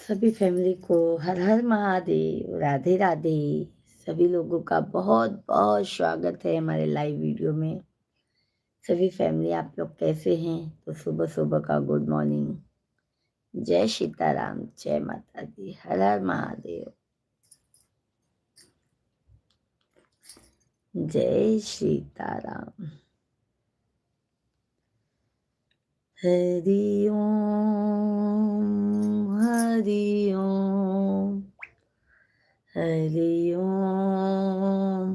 सभी फैमिली को हर हर महादेव, राधे राधे। सभी लोगों का बहुत बहुत स्वागत है हमारे लाइव वीडियो में। सभी फैमिली आप लोग कैसे हैं? तो सुबह सुबह का गुड मॉर्निंग। जय सीताराम, जय माता दी, हर हर महादेव। जय सीताराम। हरि ओम, हरि ओम, हरि ओम,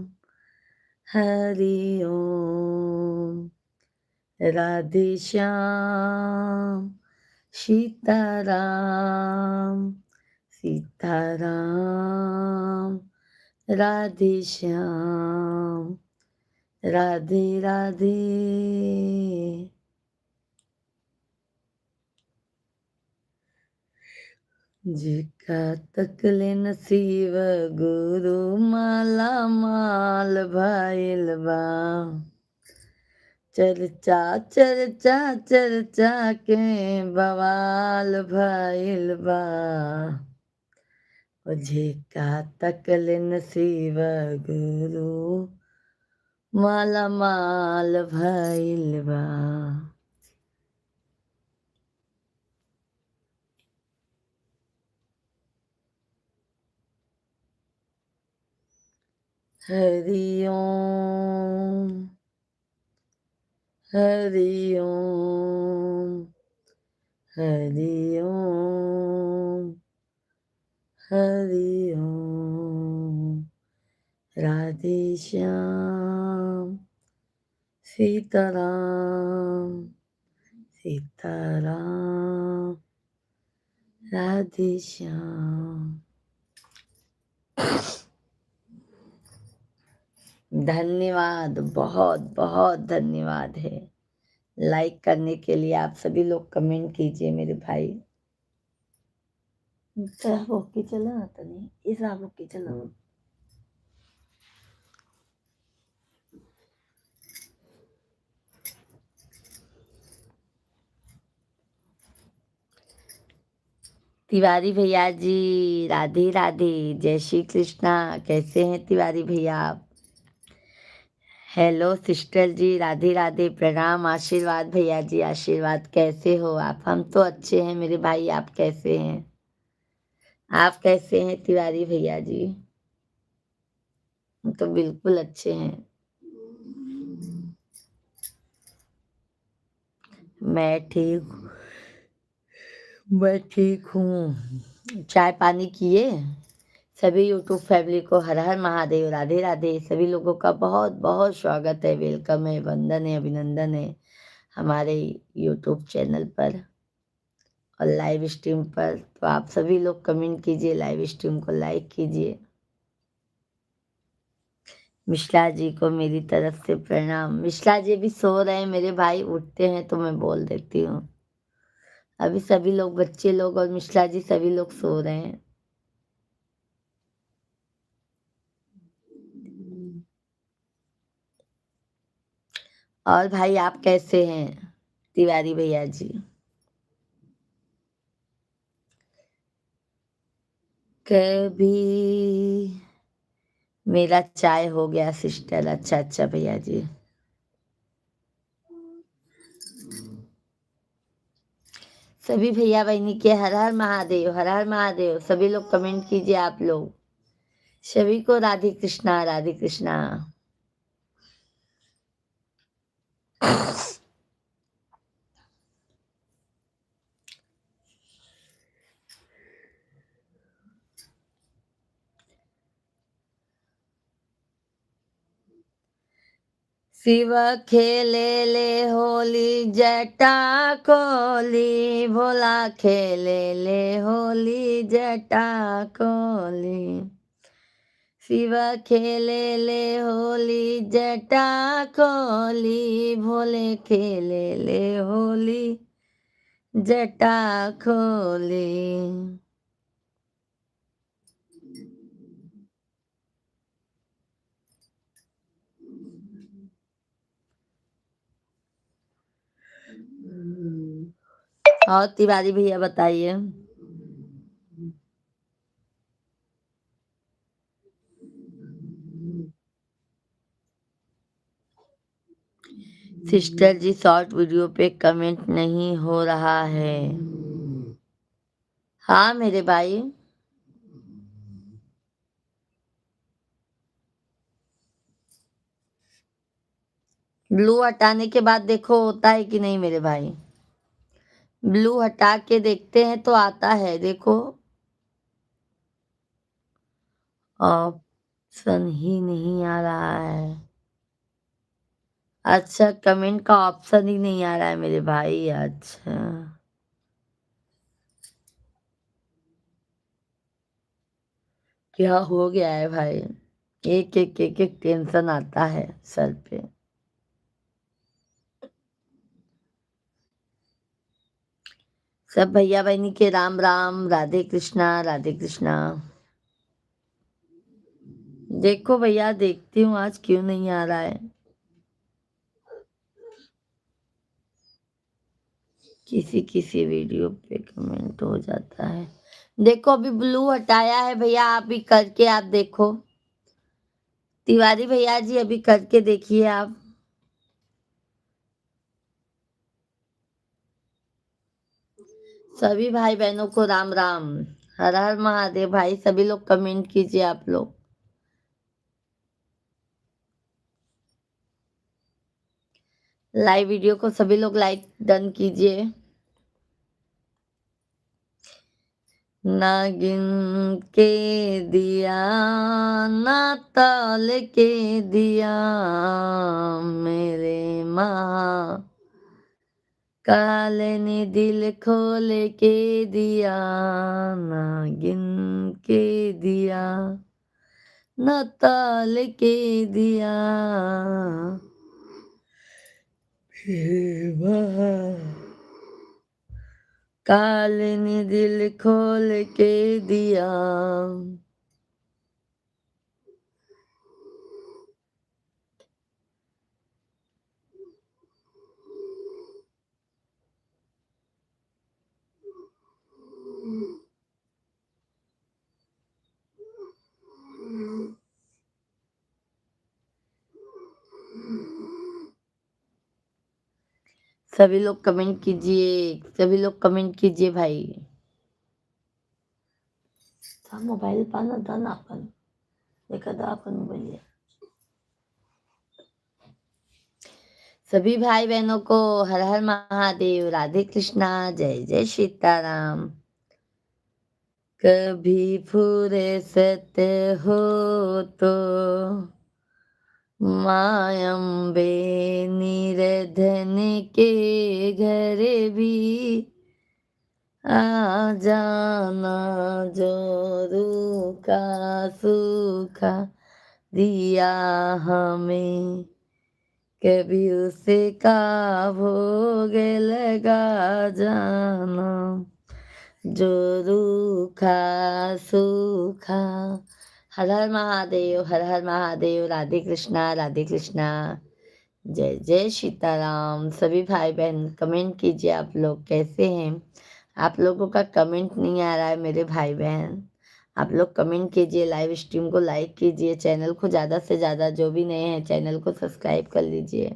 हरि ओम। राधे श्याम, सीताराम, सीताराम, राधे श्याम, राधे राधे। जिका तकले नसीब गुरु माला माल भइल बा। चर्चा चर्चा चर्चा के बवाल भइल बा। जेका तकल नसीब गुरु माला माल भइल बा। हरि ओम, हरि ओम, हरि ओम, हरि ओम। राधे श्याम, सीताराम, सीताराम, राधे श्याम। धन्यवाद, बहुत बहुत धन्यवाद है लाइक करने के लिए। आप सभी लोग कमेंट कीजिए मेरे भाई। होके चला आता नहीं इस होके चला। तिवारी भैया जी, राधे राधे, जय श्री कृष्णा। कैसे हैं तिवारी भैया आप? हेलो सिस्टर जी, राधे राधे, प्रणाम, आशीर्वाद भैया जी, आशीर्वाद। कैसे हो आप? हम तो अच्छे हैं मेरे भाई, आप कैसे हैं? आप कैसे हैं तिवारी भैया जी? हम तो बिल्कुल अच्छे हैं। मैं ठीक हूँ। चाय पानी किए? सभी यूट्यूब फैमिली को हर हर महादेव, राधे राधे। सभी लोगों का बहुत बहुत स्वागत है, वेलकम है, वंदन है, अभिनंदन है हमारे यूट्यूब चैनल पर और लाइव स्ट्रीम पर। तो आप सभी लोग कमेंट कीजिए, लाइव स्ट्रीम को लाइक कीजिए। मिश्रा जी को मेरी तरफ से प्रणाम। मिश्रा जी भी सो रहे हैं मेरे भाई, उठते हैं तो मैं बोल देती हूँ। अभी सभी लोग, बच्चे लोग और मिश्रा जी सभी लोग सो रहे हैं। और भाई आप कैसे हैं तिवारी भैया जी? कभी मेरा चाय हो गया सिस्टर। अच्छा अच्छा भैया जी। सभी भैया बहनी के हर हर महादेव, हर हर महादेव। सभी लोग कमेंट कीजिए आप लोग। सभी को राधे कृष्णा, राधे कृष्णा। शिव खेले ले होली जटा कोली, भोला खेले ले होली जटा कोली। शिव खेले ले होली जटा कोली, भोले खेले ले होली जटा खोली। और तिवारी भैया बताइए। सिस्टर जी शॉर्ट वीडियो पे कमेंट नहीं हो रहा है। हाँ मेरे भाई, ब्लू हटाने के बाद देखो होता है कि नहीं मेरे भाई। ब्लू हटा के देखते हैं तो आता है, देखो। ऑप्शन ही नहीं आ रहा है। अच्छा, कमेंट का ऑप्शन ही नहीं आ रहा है मेरे भाई। अच्छा, क्या हो गया है भाई? एक एक एक एक टेंशन आता है सर पे। सब भैया बहनी के राम राम, राधे कृष्णा राधे कृष्णा। देखो भैया, देखती हूँ आज क्यों नहीं आ रहा है। किसी किसी वीडियो पे कमेंट हो जाता है। देखो अभी ब्लू हटाया है भैया, आप भी करके आप देखो। तिवारी भैया जी अभी करके देखिए आप। सभी भाई बहनों को राम राम, हर हर महादेव। भाई सभी लोग कमेंट कीजिए आप लोग। लाइव वीडियो को सभी लोग लाइक डन कीजिए। ना गिन के दिया, ना तौल के दिया, मेरे माँ काले ने दिल खोल के दिया, ना गिन के दिया, ना तौल के दिया, हे माँ काले ने दिल खोल के दिया। सभी लोग कमेंट कीजिए, सभी लोग कमेंट कीजिए भाई। मोबाइल पाना था ना अपन, देखा था अपन मोबाइल। सभी भाई बहनों को हर हर महादेव, राधे कृष्णा, जय जय सीताराम। कभी फुर्सत हो तो मायम्बे निर्धन के घर भी आ जाना, जो रूखा सूखा दिया हमें, कभी उसका भोग लगा जाना, जो रूखा सूखा। हर हर महादेव, हर हर महादेव, राधे कृष्णा राधे कृष्णा, जय जय सीताराम। सभी भाई बहन कमेंट कीजिए आप लोग कैसे हैं। आप लोगों का कमेंट नहीं आ रहा है मेरे भाई बहन। आप लोग कमेंट कीजिए, लाइव स्ट्रीम को लाइक कीजिए, चैनल को ज़्यादा से ज़्यादा, जो भी नए हैं चैनल को सब्सक्राइब कर लीजिए।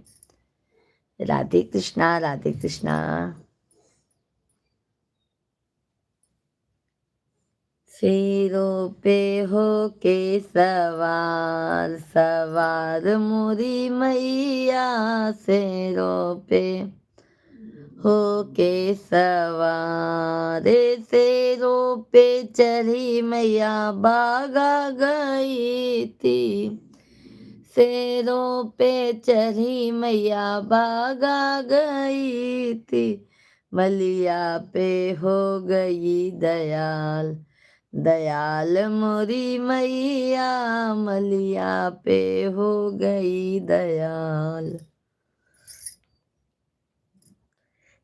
राधे कृष्णा राधे कृष्णा। सिरों पे हो के सवार सवार मोरी मैया, सिरों पे हो के सवार, सिरों पे चढ़ी मैया बागा गई थी, सिरों पे चढ़ी मैया बागा गई थी, मलिया पे हो गई दयाल, दयाल मोरी मैया मलिया पे हो गई दयाल।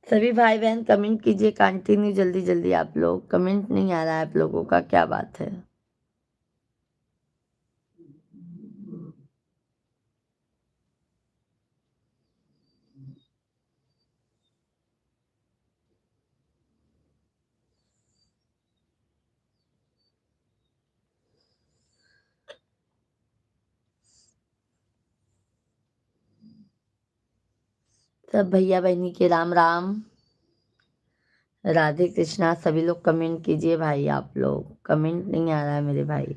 सभी भाई बहन कमेंट कीजिए, कंटिन्यू जल्दी जल्दी। आप लोग कमेंट नहीं आ रहा है आप लोगों का, क्या बात है। सब भैया बहनी के राम राम, राधे कृष्णा। सभी लोग कमेंट कीजिए भाई, आप लोग कमेंट नहीं आ रहा है मेरे भाई।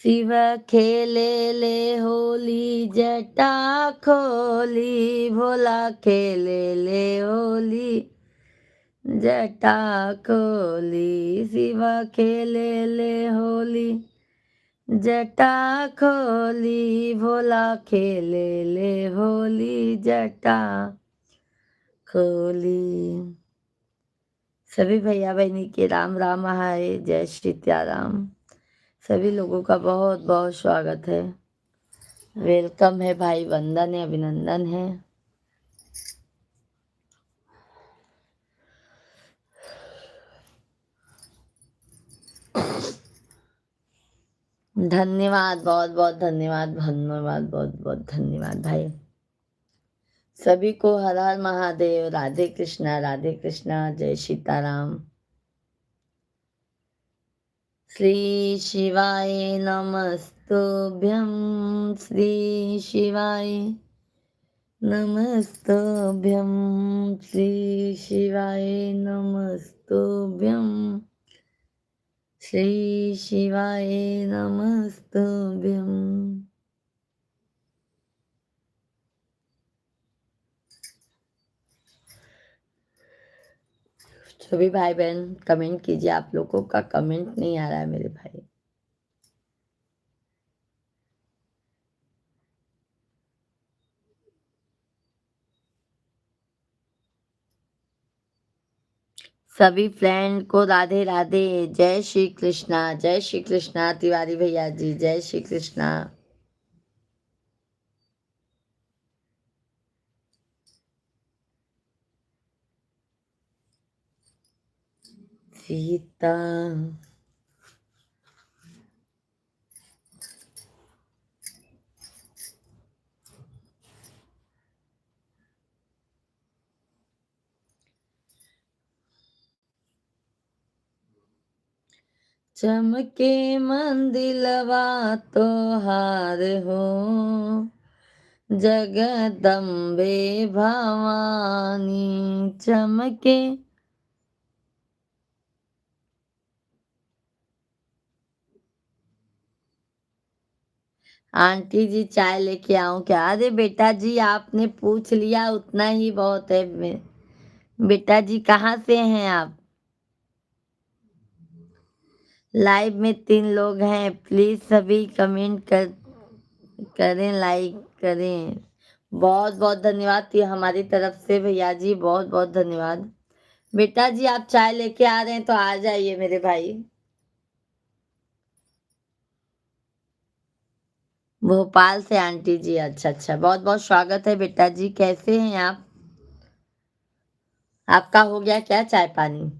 शिव खेले ले होली जटा खोली, भोला खेले ले होली जटा खोली। शिव खेले ले होली जटा खोली, भोला खेले ले होली जटा खोली। सभी भैया बहनी के राम राम, हाय जय श्री राम। सभी लोगों का बहुत बहुत स्वागत है, वेलकम है भाई, वंदन है, अभिनंदन है। धन्यवाद, बहुत बहुत धन्यवाद, धन्यवाद, बहुत बहुत धन्यवाद भाई। सभी को हर हर महादेव, राधे कृष्णा, राधे कृष्णा, जय सीताराम। श्री शिवाय नमस्तुभ्यं, श्री शिवाय नमस्तुभ्यं, श्री शिवाय नमस्तुभ्यं, श्री शिवाय नमस्तुभ्यं। सभी भाई बहन कमेंट कीजिए, आप लोगों का कमेंट नहीं आ रहा है मेरे भाई। सभी फ्रेंड को राधे राधे, जय श्री कृष्णा, जय श्री कृष्णा। तिवारी भैया जी, जय श्री कृष्णा। सीता चमके मंदिलवा तोहार हो, जगदम्बे भवानी चमके। आंटी जी चाय लेके आऊं क्या? अरे बेटा जी, आपने पूछ लिया उतना ही बहुत है। बेटा जी कहाँ से हैं आप? लाइव में 3 लोग हैं, प्लीज सभी कमेंट करें, लाइक करें। बहुत बहुत धन्यवाद थी हमारी तरफ से भैया जी, बहुत बहुत धन्यवाद। बेटा जी आप चाय लेके आ रहे हैं तो आ जाइए मेरे भाई। भोपाल से आंटी जी, अच्छा अच्छा, बहुत बहुत स्वागत है बेटा जी। कैसे हैं आप? आपका हो गया क्या चाय पानी?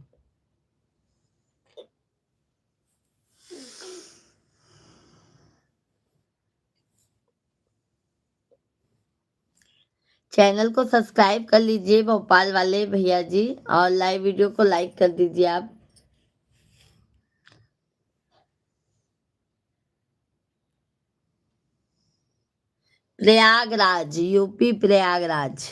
चैनल को सब्सक्राइब कर लीजिए भोपाल वाले भैया जी, और लाइव वीडियो को लाइक कर दीजिए आप। प्रयागराज, यूपी प्रयागराज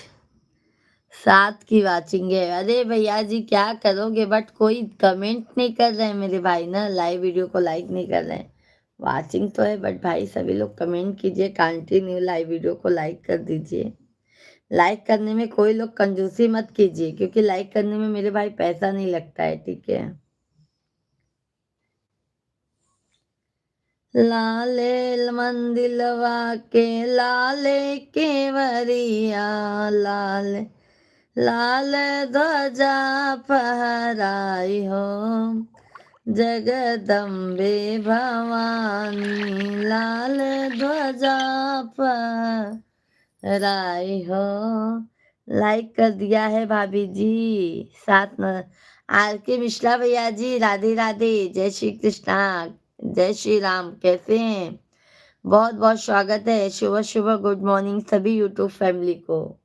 7 की वाचिंग है। अरे भैया जी क्या करोगे, बट कोई कमेंट नहीं कर रहे हैं मेरे भाई ना, लाइव वीडियो को लाइक नहीं कर रहे हैं। वाचिंग तो है बट भाई सभी लोग कमेंट कीजिए, कंटिन्यू लाइव वीडियो को लाइक कर दीजिए। लाइक करने में कोई लोग कंजूसी मत कीजिए, क्योंकि लाइक करने में मेरे भाई पैसा नहीं लगता है, ठीक है। लाले मंदिलवा के लाले केवरिया, लाल लाल ध्वजा फहराई हो, जगदम्बे भवानी लाल ध्वजा फहराई हो। लाइक कर दिया है भाभी जी। साथ में आर के मिश्रा भैया जी, राधे राधे, जय श्री कृष्णा, जय श्री राम। कैसे हैं? बहुत बहुत स्वागत है, सुबह सुबह गुड मॉर्निंग सभी यूट्यूब फैमिली को।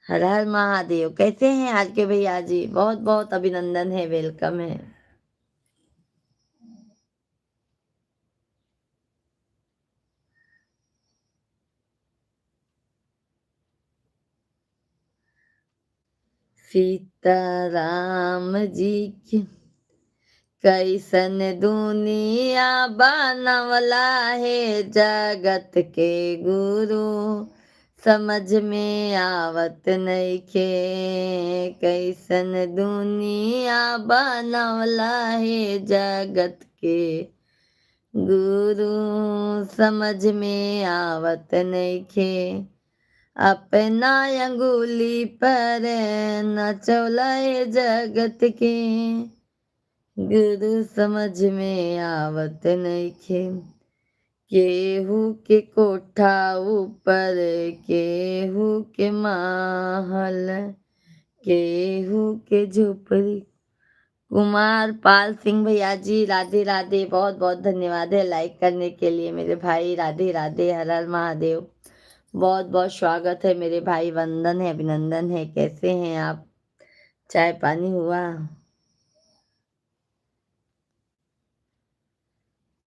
हर हर महादेव। कैसे हैं आज के भैया जी? बहुत बहुत अभिनंदन है, वेलकम है। सीताराम जी की कैसन दुनिया बनवला है, जगत के गुरु समझ में आवत नइखे। कैसन दुनिया बनवला है, जगत के गुरु समझ में आवत नइखे। अपना अंगुली पर नचौला है, जगत के गुरु समझ में आवत नइखे। केहू के कोठा ऊपर, केहू के महल, केहू के झोपड़ी। कुमार पाल सिंह भैया जी, राधे राधे। बहुत बहुत धन्यवाद है लाइक करने के लिए मेरे भाई। राधे राधे, हर हर महादेव। बहुत बहुत स्वागत है मेरे भाई, वंदन है, अभिनंदन है। कैसे हैं आप? चाय पानी हुआ?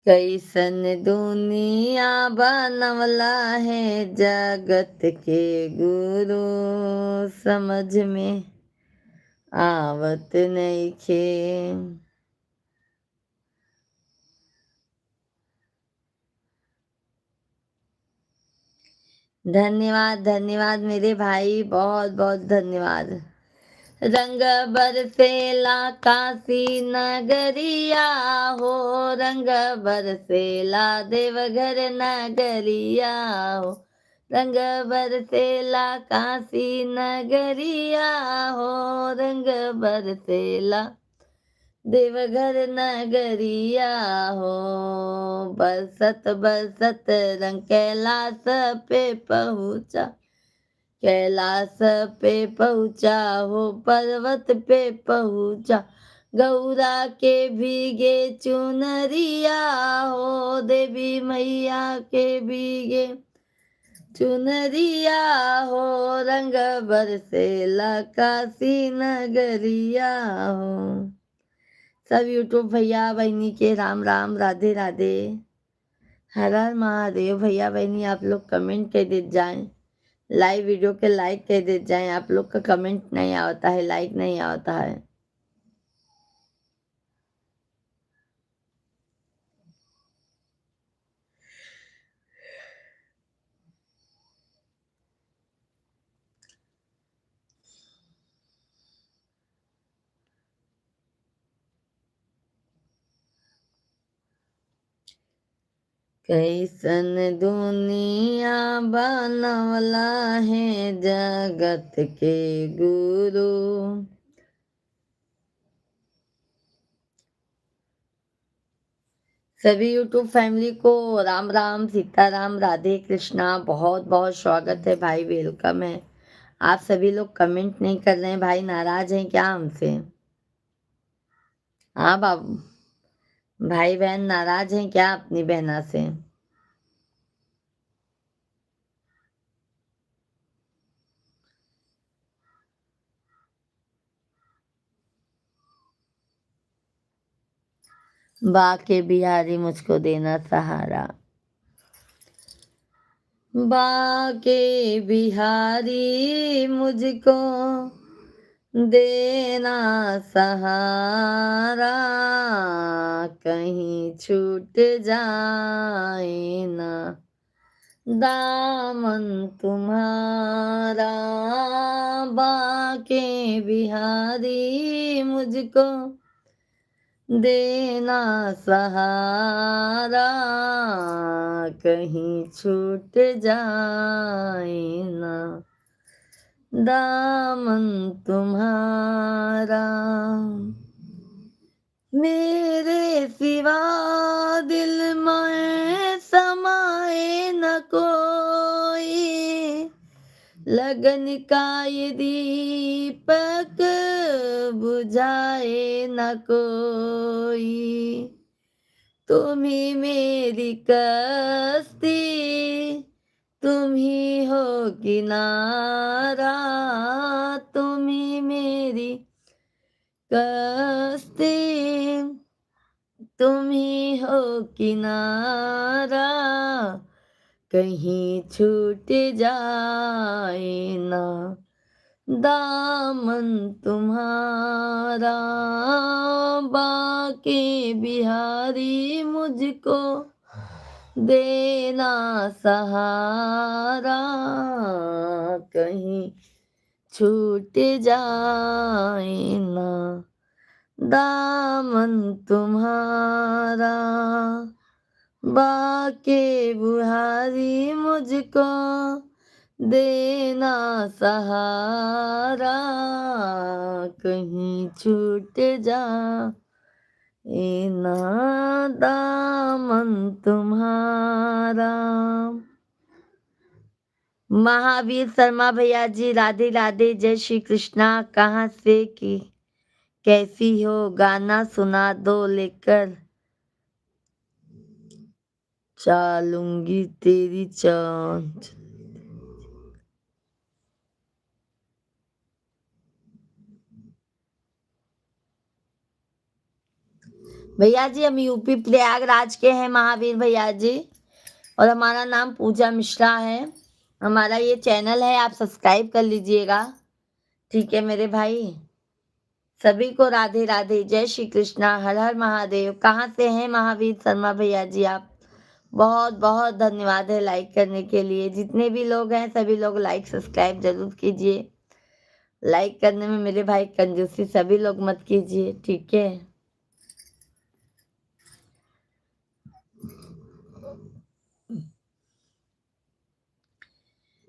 कैसन दुनिया बनवला है, जगत के गुरु समझ में आवत नइखे। धन्यवाद धन्यवाद मेरे भाई, बहुत बहुत धन्यवाद। रंग बरसेला काशी नगरिया हो, रंग बरसेला देवघर नगरिया हो। रंग बरसेला काशी नगरिया हो, रंग बरसेला देवघर नगरिया हो। बरसत बरसत रंग कैलाश पे पहुँचा, कैलाश पे पहुँचा हो, पर्वत पे पहुँचा। गौरा के भीगे चुनरिया हो, देवी मैया के भीगे चुनरिया हो। रंग बरसेला काशी नगरिया हो। सब यूट्यूब भैया बहनी के राम राम, राधे राधे, हर हर महादेव। भैया बहनी आप लोग कमेंट कर दे जाएं, लाइव वीडियो के लाइक कर दे जाएं। आप लोग का कमेंट नहीं आता है, लाइक नहीं आता है। कैसन दुनिया बनवला है, जगत के गुरु। सभी यूट्यूब फैमिली को राम राम, सीताराम, राधे कृष्णा। बहुत बहुत स्वागत है भाई, वेलकम है। आप सभी लोग कमेंट नहीं कर रहे हैं भाई, नाराज हैं क्या हमसे? हाँ बाबू, भाई बहन नाराज हैं क्या अपनी बहना से? बाके बिहारी मुझको देना सहारा, बाके बिहारी मुझको देना सहारा। कहीं छूट जाए ना दामन तुम्हारा। बाके बिहारी मुझको देना सहारा। कहीं छूट जाए ना दामन तुम्हारा। मेरे सिवा दिल में समाए न कोई, लगन का ये दीपक बुझाए न कोई। तुम ही मेरी कश्ती, तुम ही हो किनारा। तुम्ही मेरी कश्ती, तुम्ही हो किनारा, कहीं छूट जाए ना दामन तुम्हारा। बाके बिहारी मुझको देना सहारा, कहीं छूट जाए ना दामन तुम्हारा। बाके बिहारी मुझको देना सहारा, कहीं छूट जाए ना दामन तुम्हारा। महावीर शर्मा भैया जी, राधे राधे, जय श्री कृष्णा। कहाँ से की कैसी हो, गाना सुना दो, लेकर चालूंगी तेरी चांच। भैया जी हम यूपी प्रयागराज के हैं, महावीर भैया जी, और हमारा नाम पूजा मिश्रा है। हमारा ये चैनल है, आप सब्सक्राइब कर लीजिएगा, ठीक है मेरे भाई। सभी को राधे राधे, जय श्री कृष्णा, हर हर महादेव। कहाँ से हैं महावीर शर्मा भैया जी आप? बहुत बहुत धन्यवाद है लाइक करने के लिए। जितने भी लोग हैं सभी लोग लाइक सब्सक्राइब जरूर कीजिए। लाइक करने में मेरे भाई कंजूसी सभी लोग मत कीजिए, ठीक है।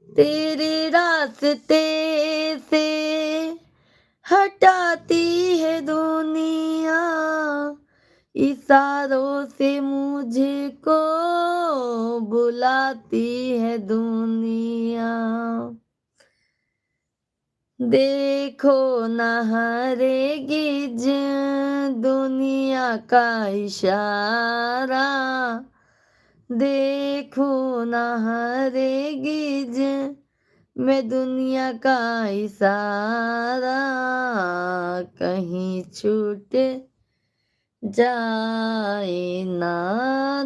तेरे रास्ते से हटाती है दुनिया, इशारों से मुझको बुलाती है दुनिया। देखो न हारेगी दुनिया का इशारा, देखो न हारेगी मैं दुनिया का इशारा, कहीं छूट जाए ना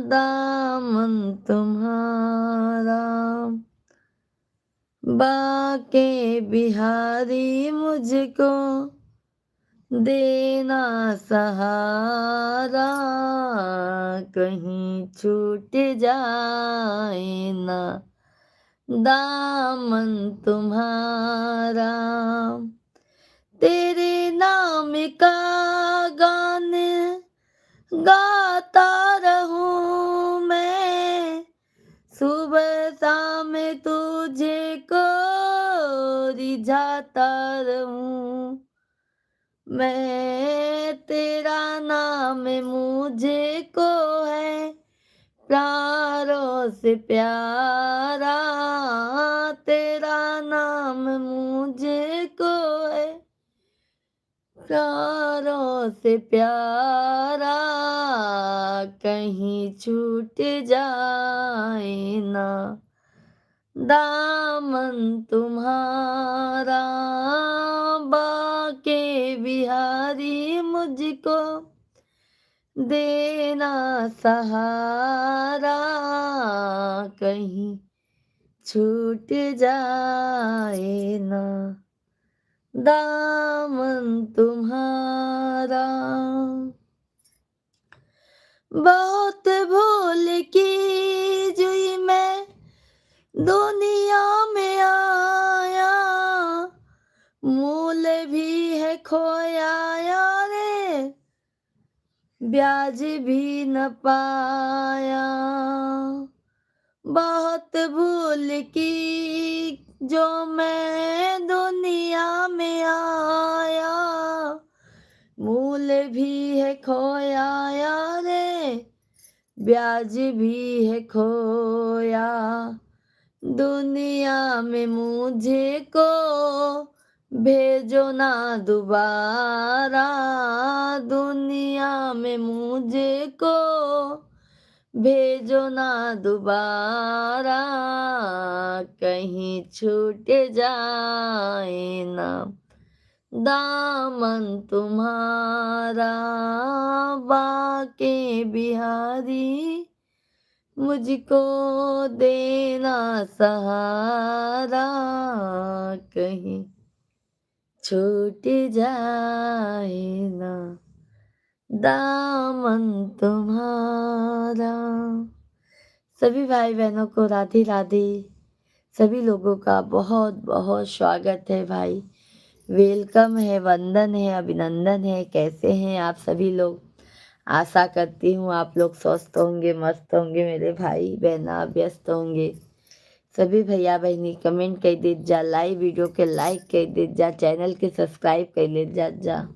दामन तुम्हारा। बाके बिहारी मुझको देना सहारा, कहीं छूट जाए ना दामन तुम्हारा। तेरे नाम का गाने गाता रहूं मैं, सुबह शाम तुझे को रिझाता रहूं मैं। तेरा नाम मुझे को है प्यारों से प्यारा, तेरा नाम मुझे को है प्यारों से प्यारा, कहीं छूट जाए ना दामन तुम्हारा। बाके बिहारी मुझको देना सहारा, कहीं छूट जाए ना दामन तुम्हारा। बहुत भूल की जुई मैं दुनिया में आया, मूल भी है खोया रे, ब्याज भी न पाया। बहुत भूल की जो मैं दुनिया में आया, मूल भी है खोया रे, ब्याज भी है खोया। दुनिया में मुझे को भेजो ना दोबारा, दुनिया में मुझे को भेजो ना दोबारा, कहीं छूट जाए ना दामन तुम्हारा बाके बिहारी, मुझको देना सहारा, कहीं छूट जाए ना दामन तुम्हारा। सभी भाई बहनों को राधे राधे। सभी लोगों का बहुत बहुत स्वागत है भाई, वेलकम है, वंदन है, अभिनंदन है। कैसे हैं आप सभी लोग? आशा करती हूँ आप लोग स्वस्थ होंगे, मस्त होंगे, मेरे भाई बहना व्यस्त होंगे। सभी भैया बहनी कमेंट कर दे जा, लाइव वीडियो के लाइक कर दे जा, चैनल के सब्सक्राइब कर ले जा।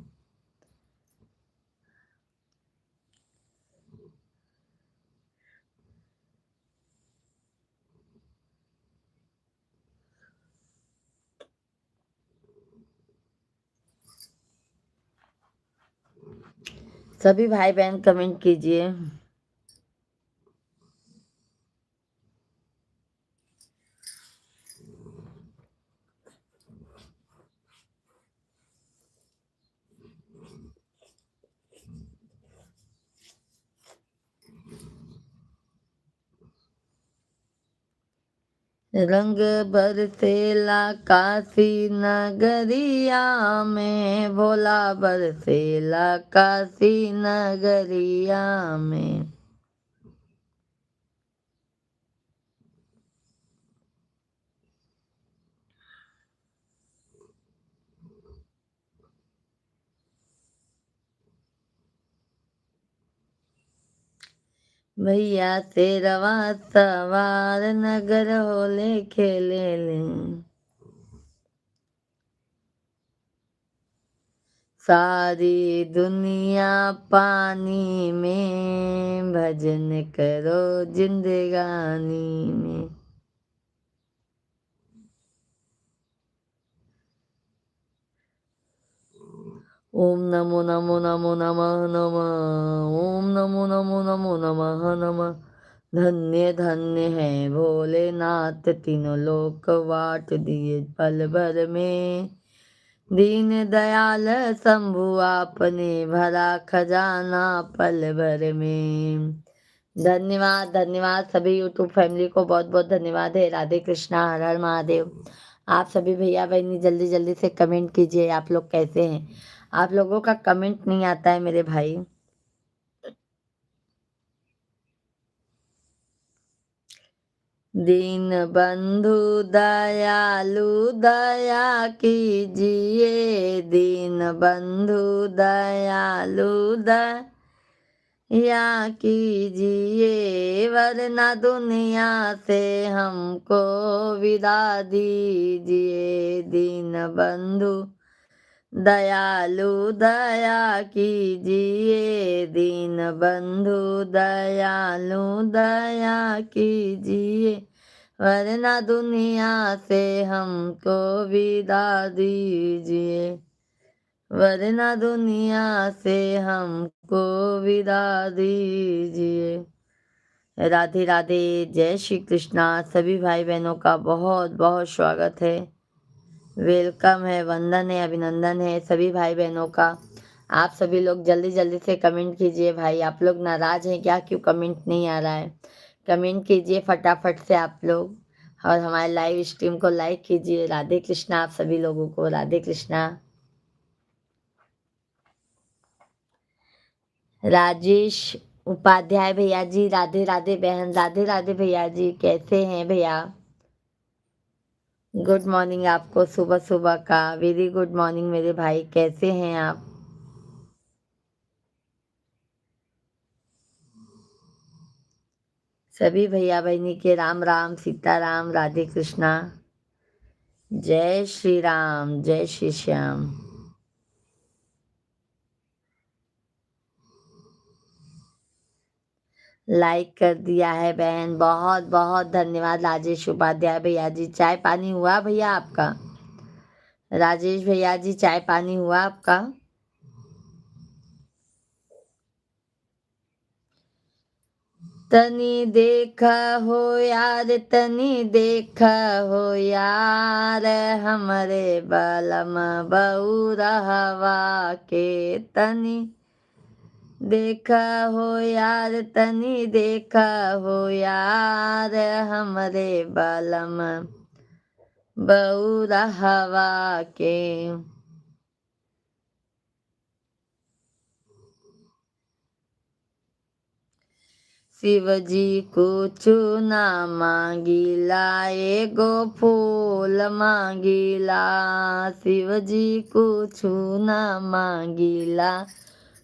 सभी भाई बहन कमेंट कीजिए। रंग बरसेला काशी नगरिया में, भोला बरसेला काशी नगरिया में। भैया शेरवा सवार नगर होले खेले ले, सारी दुनिया पानी में, भजन करो जिंदगानी में। ओम नमो नमो नमो नमः नमः, ओम नमो नमो नमो नमः नमः। धन्य धन्य है भोलेनाथ, तीनों लोक वाट दिए पल भर में। दीन दयाल शंभु आपने भरा खजाना पल भर में। धन्यवाद धन्यवाद सभी यूट्यूब फैमिली को बहुत बहुत धन्यवाद है। राधे कृष्णा, हर हर महादेव। आप सभी भैया बहनी जल्दी जल्दी से कमेंट कीजिए, आप लोग कैसे हैं? आप लोगों का कमेंट नहीं आता है मेरे भाई। दीन बंधु दयालु दया कीजिए, दीन बंधु दयालु दया कीजिए, वरना दुनिया से हमको विदा दीजिए। दीन बंधु दयालु दया कीजिए, दीन बंधु दयालु दया कीजिए, वरना दुनिया से हमको विदा दीजिए, वरना दुनिया से हमको विदा दीजिए। राधे राधे, जय श्री कृष्णा। सभी भाई बहनों का बहुत बहुत स्वागत है, वेलकम है, वंदन है, अभिनंदन है सभी भाई बहनों का। आप सभी लोग जल्दी जल्दी से कमेंट कीजिए भाई। आप लोग नाराज हैं क्या? क्यों कमेंट नहीं आ रहा है? कमेंट कीजिए फटाफट से आप लोग, और हमारे लाइव स्ट्रीम को लाइक कीजिए। राधे कृष्णा आप सभी लोगों को, राधे कृष्णा। राजेश उपाध्याय भैया जी, राधे राधे बहन, राधे राधे भैया जी, कैसे हैं भैया? गुड मॉर्निंग आपको, सुबह सुबह का वेरी गुड मॉर्निंग मेरे भाई, कैसे हैं आप? सभी भैया बहनी के राम राम, सीताराम, राधे कृष्णा, जय श्री राम, जय श्री श्याम। लाइक कर दिया है बहन, बहुत बहुत धन्यवाद राजेश उपाध्याय भैया जी। चाय पानी हुआ भैया आपका? राजेश भैया जी, चाय पानी हुआ आपका? तनी देखा हो यार, तनी देखा हो यार, हमरे बलम बउरहवा के। तनी देखा हो यार, तनी देखा हो यार, हमरे बलम बउरहवा के। शिवजी कुछु ना मांगिला, एगो फूल मांगिला। शिवजी कुछु ना मांगिला।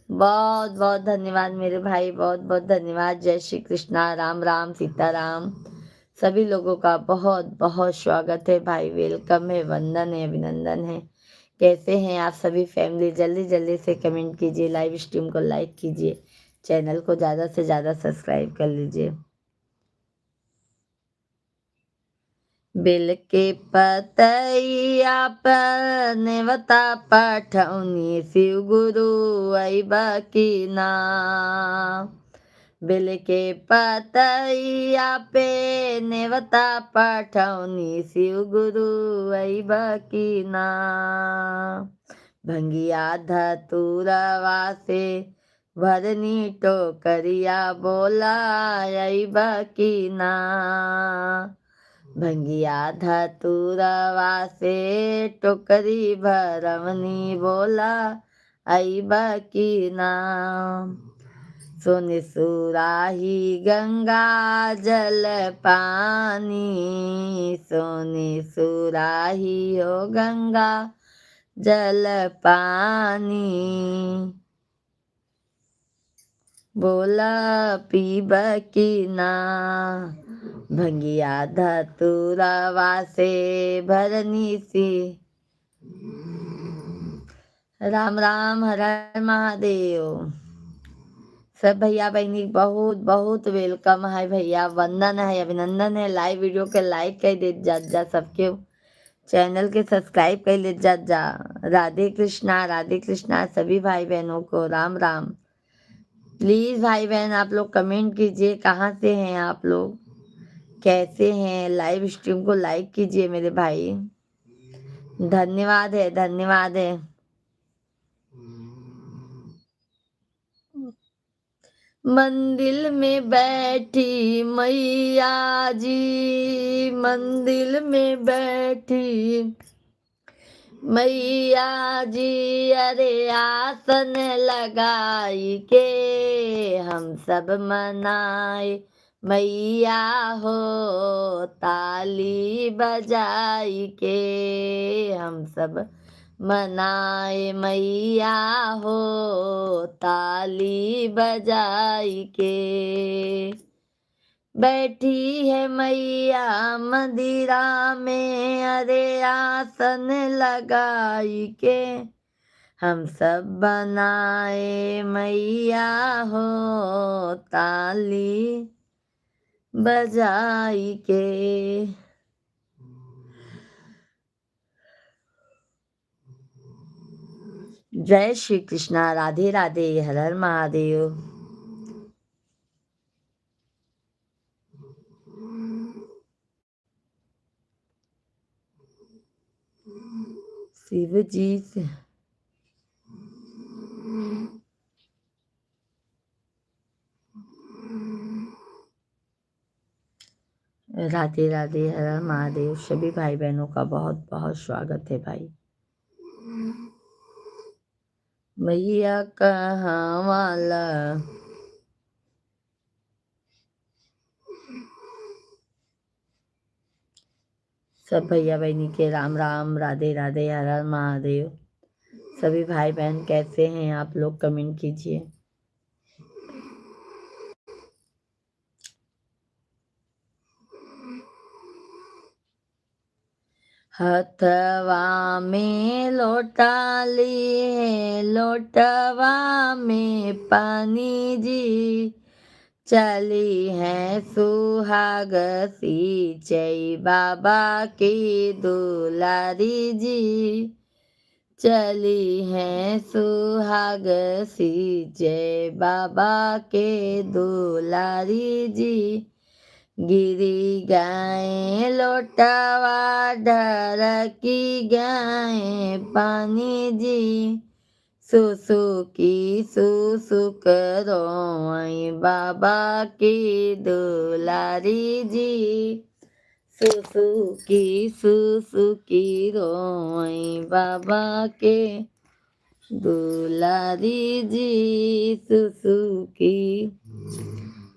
बहुत बहुत धन्यवाद मेरे भाई, बहुत बहुत धन्यवाद। जय श्री कृष्णा, राम राम, सीताराम। सभी लोगों का बहुत बहुत स्वागत है भाई, वेलकम है, वंदन है, अभिनंदन है। कैसे हैं आप सभी फैमिली? जल्दी जल्दी से कमेंट कीजिए, लाइव स्ट्रीम को लाइक कीजिए, चैनल को ज़्यादा से ज़्यादा सब्सक्राइब कर लीजिए। बेल के पतैया पर नेवता पठौनी, शिव गुरु अइबा की ना। बेल के पतैया पे नेवता पठौनी, शिव गुरु अइबा की ना। भंगिया धतुरवा से भरनी टोकरिया, बोला अइबा की ना। भंगिया धतुरवा से टोकरी भरवनी, बोला अइबा की ना। सोने सुराही गंगा जल पानी, सोने सुराही हो गंगा जल पानी, बोला पीब की ना। भंगिया धतुरवा से भरनी सी। राम राम, हर हर महादेव। सब भैया बहनी बहुत बहुत वेलकम है भैया, वंदन है, अभिनंदन है। लाइव वीडियो के लाइक कर दे जा सबके, चैनल के सब्सक्राइब कर ले जा। राधे कृष्णा सभी भाई बहनों को राम राम। प्लीज भाई बहन आप लोग कमेंट कीजिए, कहाँ से हैं आप लोग, कैसे हैं। लाइव स्ट्रीम को लाइक कीजिए मेरे भाई, धन्यवाद है, धन्यवाद है। मंदिर में बैठी मैया जी, मंदिर में बैठी मैया जी, अरे आसन लगाई के हम सब मनाए मैया हो, ताली बजाई के हम सब मनाए मैया हो, ताली बजाई के। बैठी है मैया मदिरा में, अरे आसन लगाई के हम सब बनाए मैया हो, ताली बजाई के। जय श्री कृष्णा, राधे राधे, हर हर महादेव। शिव जी से राधे राधे, हर हर महादेव। सभी भाई बहनों का बहुत बहुत स्वागत है भाई। मैया कहाँ वाला सब भैया बहनी के राम राम, राधे राधे, हर हर महादेव। सभी भाई बहन कैसे हैं आप लोग, कमेंट कीजिए। हथवा में लोटा लिए, लोटवा में पानी जी, चली है सुहाग सींचई बाबा की दुलारी जी, चली हैं सुहाग सी, जय बाबा के दुलारी जी। गिरी गाय लोटावा ढरकी गाय पानी जी। सुसुकी सुसुक रोई बाबा की दुलारी जी। सुसुकी सुसुकी रोई बाबा के दुलारी जी। सुसुकी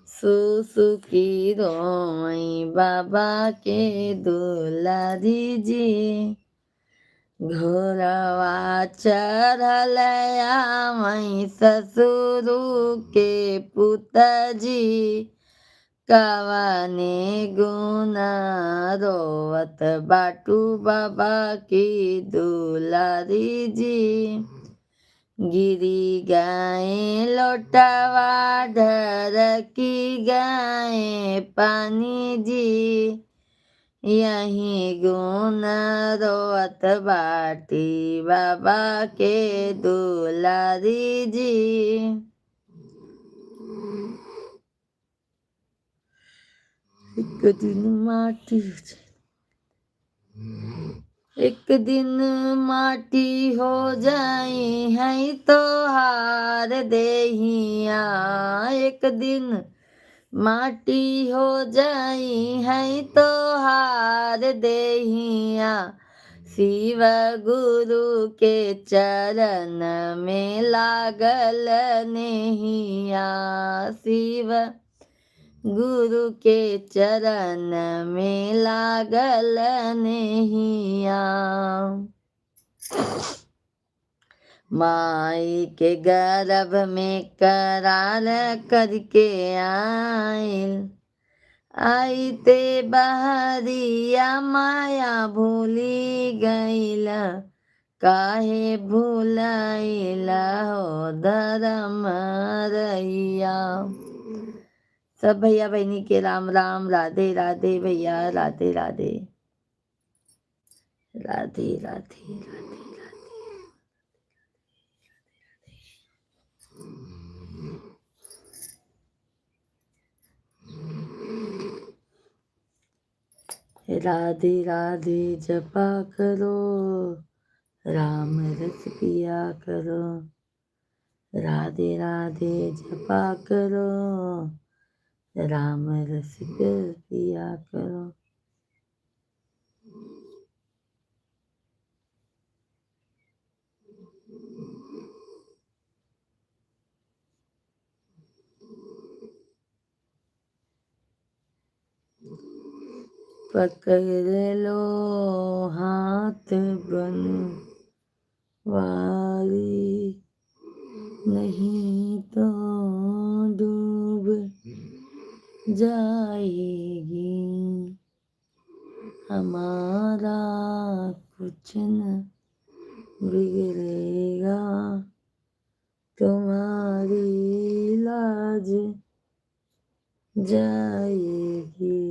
सुसुकी रोई बाबा के दुलारी जी। घोरवा चढ़ल आवई ससुरु के पुतजी। कवने गुना रोवत बाटू बाबा की दुलारी जी। गिरी गाय लोटावा ढरकी गाय पानी जी। यही गुण रोवत बाटी बाबा के दुलारी जी। एक दिन माटी हो जाई है तो हार देहिया। एक दिन माटी हो जाई है तो हार देहिया। शिव गुरु के चरण में लागल नेहिया। शिव गुरु के चरण में लागल नेहिया। माई के गर्भ में करार करके आइल। आई ते बहरिया माया भूली गईला। काहे भूलाइला हो धर्म रहिया। सब भैया बहनी के राम राम, राधे राधे भैया, राधे राधे राधे राधे राधे। राधे राधे जपा करो, राम रस पिया करो। राधे राधे जपा करो, राम रस पिया करो। पकड़ लो हाथ बनवारी, नहीं तो डूब जाएगी। हमारा कुछ न बिगड़ेगा, तुम्हारी लाज जाएगी।